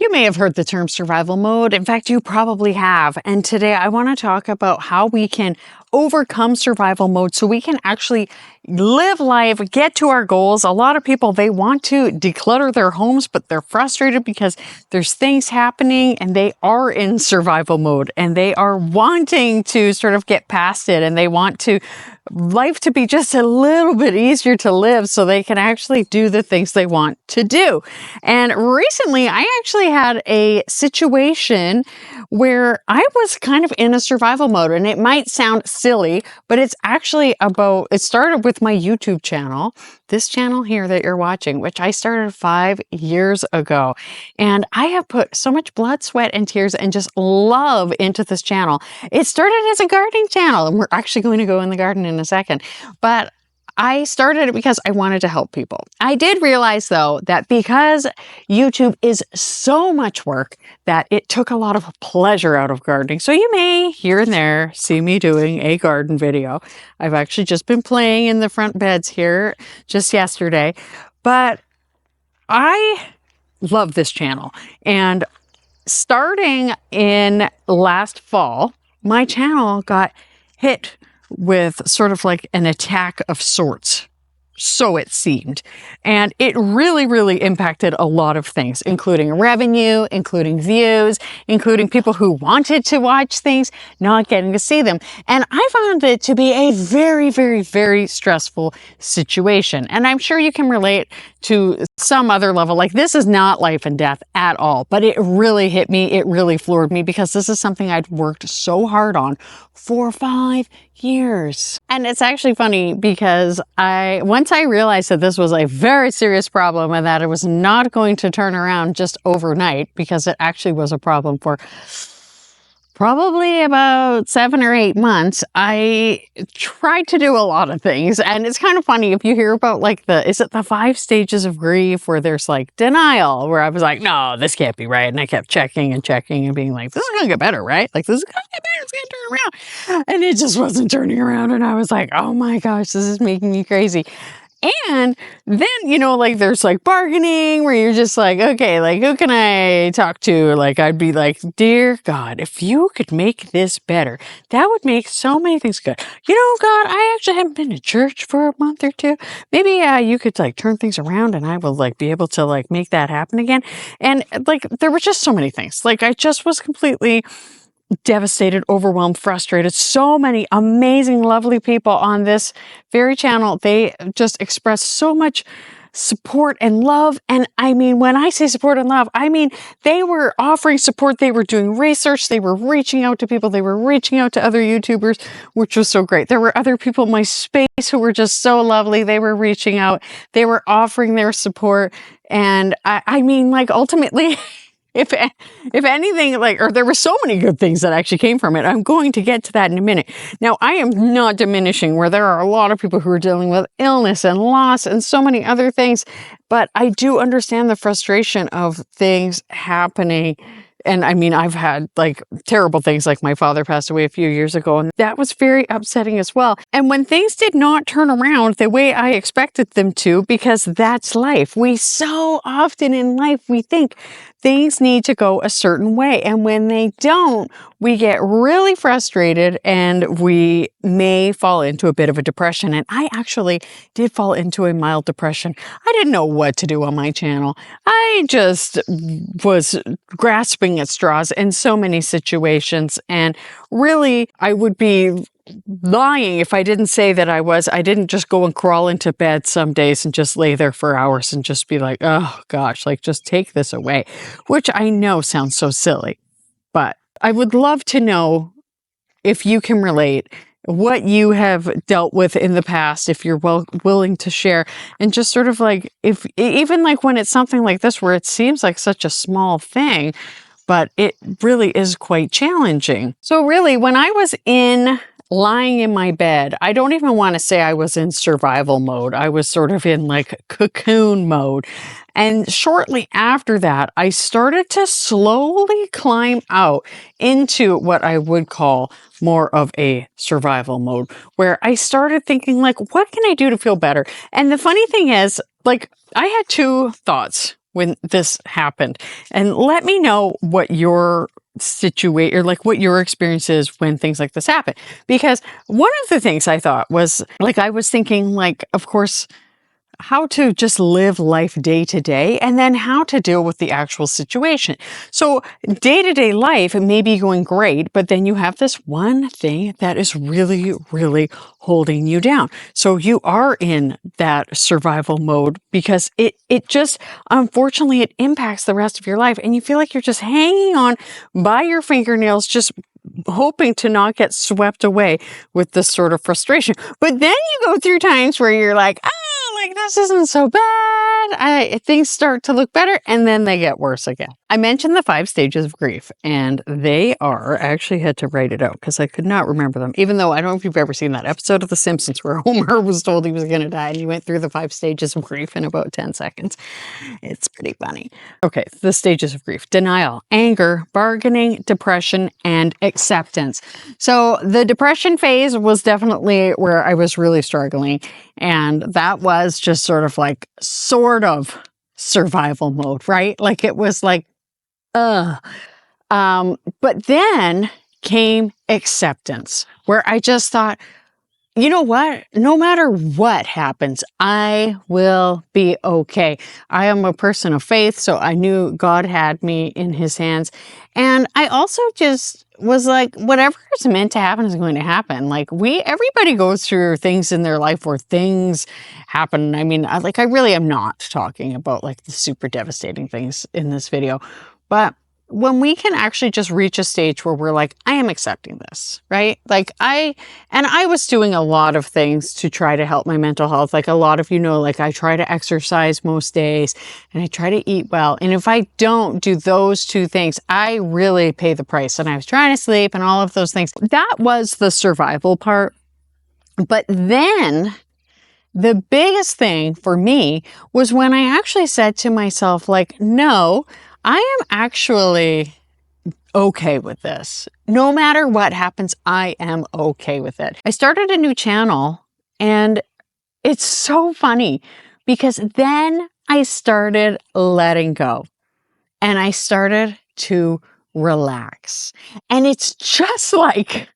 You may have heard the term survival mode. In fact, you probably have. And today I want to talk about how we can overcome survival mode so we can actually live life, get to our goals. A lot of people, they want to declutter their homes, but they're frustrated because there's things happening and they are in survival mode and they are wanting to sort of get past it, and they want to life to be just a little bit easier to live so they can actually do the things they want to do. And recently I actually had a situation where I was kind of in a survival mode, and it might sound silly, but it's actually about, it started with my YouTube channel, this channel here that you're watching, which I started 5 years ago. And I have put so much blood, sweat, and tears and just love into this channel. It started as a gardening channel, and we're actually going to go in the garden in a second. But I started it because I wanted to help people. I did realize, though, that because YouTube is so much work, that it took a lot of pleasure out of gardening. So you may here and there see me doing a garden video. I've actually just been playing in the front beds here just yesterday, but I love this channel. And starting in last fall, my channel got hit with sort of like an attack of sorts. So it seemed. And it really, really impacted a lot of things, including revenue, including views, including people who wanted to watch things, not getting to see them. And I found it to be a very, very, very stressful situation. And I'm sure you can relate to some other level. Like, this is not life and death at all, but it really hit me. It really floored me because this is something I'd worked so hard on for 5 years. And it's actually funny because once I realized that this was a very serious problem and that it was not going to turn around just overnight, because it actually was a problem for probably about 7 or 8 months, I tried to do a lot of things. And it's kind of funny if you hear about like is it the 5 stages of grief, where there's like denial, where I was like, no, this can't be right. And I kept checking and checking and being like, this is going to get better, right? Like, this is going to get better. It's going to turn around. And it just wasn't turning around. And I was like, oh my gosh, this is making me crazy. And then, like, there's like bargaining, where you're just like, okay, like, who can I talk to? Like, I'd be like, dear God, if you could make this better, that would make so many things good. God, I actually haven't been to church for a month or 2. Maybe you could like turn things around and I will like be able to like make that happen again. And like, there were just so many things. Like, I just was completely devastated, overwhelmed, frustrated. So many amazing, lovely people on this very channel. They just express so much support and love. And I mean, when I say support and love, I mean, they were offering support. They were doing research. They were reaching out to people. They were reaching out to other YouTubers, which was so great. There were other people in my space who were just so lovely. They were reaching out. They were offering their support. And I mean, like, ultimately, If anything, like, or there were so many good things that actually came from it. I'm going to get to that in a minute. Now, I am not diminishing where there are a lot of people who are dealing with illness and loss and so many other things, but I do understand the frustration of things happening. And I mean, I've had like terrible things, like my father passed away a few years ago, and that was very upsetting as well. And when things did not turn around the way I expected them to, because that's life. We so often in life, we think things need to go a certain way. And when they don't, we get really frustrated and we may fall into a bit of a depression. And I actually did fall into a mild depression. I didn't know what to do on my channel. I just was grasping at straws in so many situations. And really, I would be lying if I didn't say that I didn't just go and crawl into bed some days and just lay there for hours and just be like, oh gosh, like, just take this away, which I know sounds so silly, but I would love to know if you can relate, what you have dealt with in the past, if you're willing to share, and just sort of like, if even like when it's something like this, where it seems like such a small thing, but it really is quite challenging. So really, when I was lying in my bed, I don't even want to say I was in survival mode. I was sort of in like cocoon mode. And shortly after that, I started to slowly climb out into what I would call more of a survival mode, where I started thinking, like, what can I do to feel better? And the funny thing is, like, I had 2 thoughts when this happened. And let me know what your situation, or like what your experience is when things like this happen. Because one of the things I thought was, like, I was thinking, like, of course, how to just live life day to day, and then how to deal with the actual situation. So day-to-day life may be going great, but then you have this one thing that is really, really holding you down. So you are in that survival mode because it just, unfortunately, it impacts the rest of your life, and you feel like you're just hanging on by your fingernails, just hoping to not get swept away with this sort of frustration. But then you go through times where you're like, like, this isn't so bad. Things start to look better, and then they get worse again. I mentioned the 5 stages of grief, and they are, I actually had to write it out because I could not remember them, even though I don't know if you've ever seen that episode of The Simpsons where Homer was told he was going to die, and he went through the 5 stages of grief in about 10 seconds. It's pretty funny. Okay, the stages of grief: denial, anger, bargaining, depression, and acceptance. So the depression phase was definitely where I was really struggling, and that was just sort of survival mode, right? Like, it was like, but then came acceptance, where I just thought, you know what? No matter what happens, I will be okay. I am a person of faith, so I knew God had me in his hands. And I also just was like, whatever is meant to happen is going to happen. Like, everybody goes through things in their life where things happen. I mean, I really am not talking about like the super devastating things in this video, but when we can actually just reach a stage where we're like, I am accepting this, right? Like, I was doing a lot of things to try to help my mental health. Like, a lot of you know, like, I try to exercise most days, and I try to eat well. And if I don't do those 2 things, I really pay the price. And I was trying to sleep and all of those things. That was the survival part. But then the biggest thing for me was when I actually said to myself, like, no, I am actually okay with this. No matter what happens, I am okay with it. I started a new channel, and it's so funny because then I started letting go, and I started to relax. And it's just like,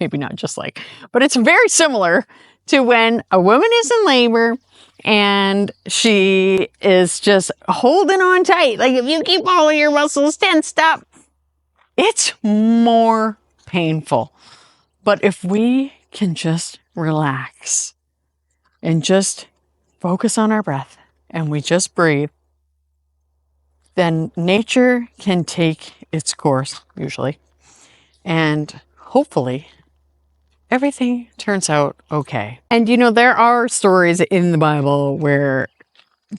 maybe not just like, but it's very similar to when a woman is in labor and she is just holding on tight. Like, if you keep all of your muscles tensed up, it's more painful. But if we can just relax and just focus on our breath and we just breathe, then nature can take its course, usually, and hopefully everything turns out okay. And you know, there are stories in the Bible where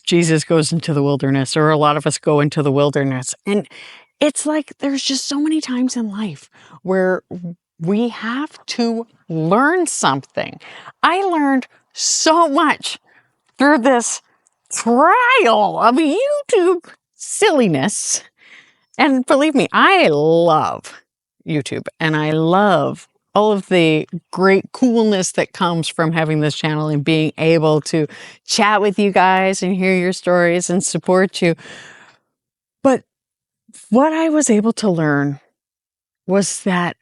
Jesus goes into the wilderness, or a lot of us go into the wilderness. And it's like, there's just so many times in life where we have to learn something. I learned so much through this trial of YouTube silliness. And believe me, I love YouTube, and I love all of the great coolness that comes from having this channel and being able to chat with you guys and hear your stories and support you. But what I was able to learn was that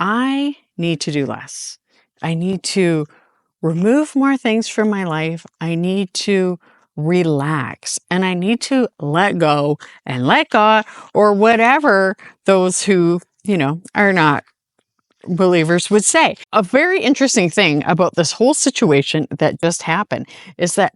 I need to do less. I need to remove more things from my life. I need to relax, and I need to let go and let God, or whatever those who, you know, are not believers would say. A very interesting thing about this whole situation that just happened is that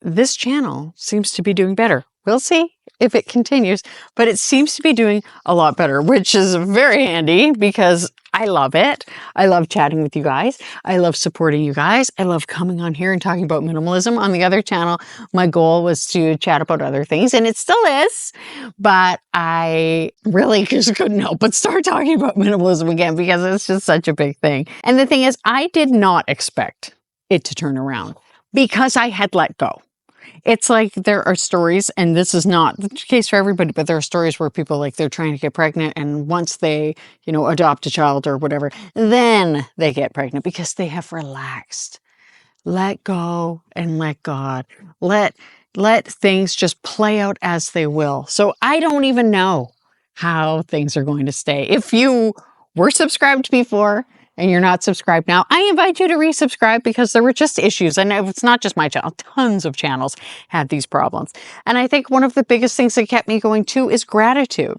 this channel seems to be doing better. We'll see if it continues, but it seems to be doing a lot better, which is very handy because I love it. I love chatting with you guys. I love supporting you guys. I love coming on here and talking about minimalism. On the other channel, my goal was to chat about other things, and it still is, but I really just couldn't help but start talking about minimalism again because it's just such a big thing. And the thing is, I did not expect it to turn around because I had let go. It's like, there are stories, and this is not the case for everybody, but there are stories where people, like, they're trying to get pregnant, and once they, you know, adopt a child or whatever, then they get pregnant because they have relaxed. Let go and let God. Let let things just play out as they will. So I don't even know how things are going to stay. If you were subscribed before and you're not subscribed now, I invite you to resubscribe because there were just issues. And it's not just my channel, tons of channels had these problems. And I think one of the biggest things that kept me going too is gratitude.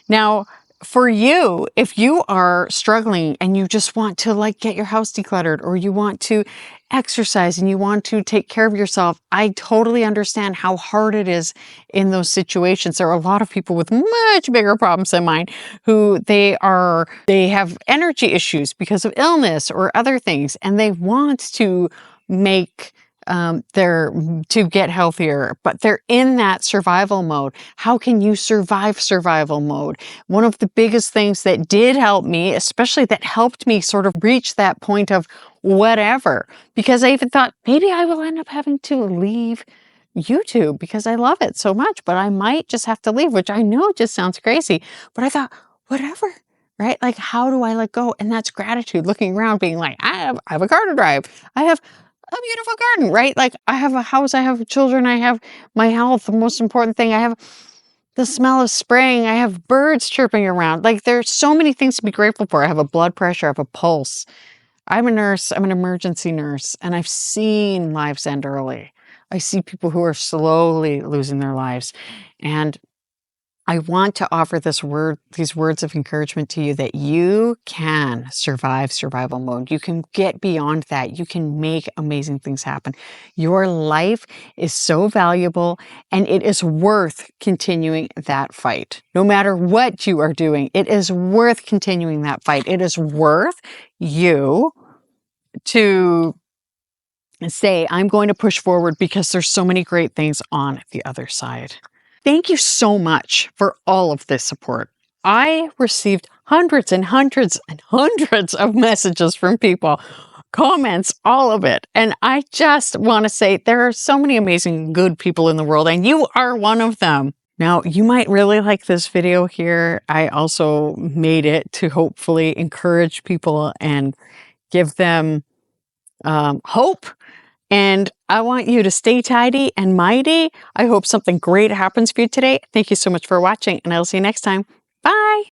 Now, for you, if you are struggling and you just want to like get your house decluttered, or you want to exercise and you want to take care of yourself, I totally understand how hard it is in those situations. There are a lot of people with much bigger problems than mine who they have energy issues because of illness or other things, and they want to make to get healthier, but they're in that survival mode. How can you survive survival mode? One of the biggest things that did help me, especially that helped me sort of reach that point of whatever, because I even thought maybe I will end up having to leave YouTube because I love it so much, but I might just have to leave, which I know just sounds crazy, but I thought, whatever. Right? Like, how do I let go? And that's gratitude, looking around, being like, I have a car to drive. I have a beautiful garden, right? Like, I have a house, I have children, I have my health. The most important thing, I have the smell of spring. I have birds chirping around. Like, there's so many things to be grateful for. I have a blood pressure, I have a pulse. I'm a nurse, I'm an emergency nurse, and I've seen lives end early. I see people who are slowly losing their lives. And I want to offer these words of encouragement to you that you can survive survival mode. You can get beyond that. You can make amazing things happen. Your life is so valuable, and it is worth continuing that fight. No matter what you are doing, it is worth continuing that fight. It is worth you to say, I'm going to push forward because there's so many great things on the other side. Thank you so much for all of this support. I received hundreds and hundreds and hundreds of messages from people, comments, all of it. And I just want to say there are so many amazing, good people in the world, and you are one of them. Now, you might really like this video here. I also made it to hopefully encourage people and give them hope. And I want you to stay tidy and mighty. I hope something great happens for you today. Thank you so much for watching, and I'll see you next time. Bye.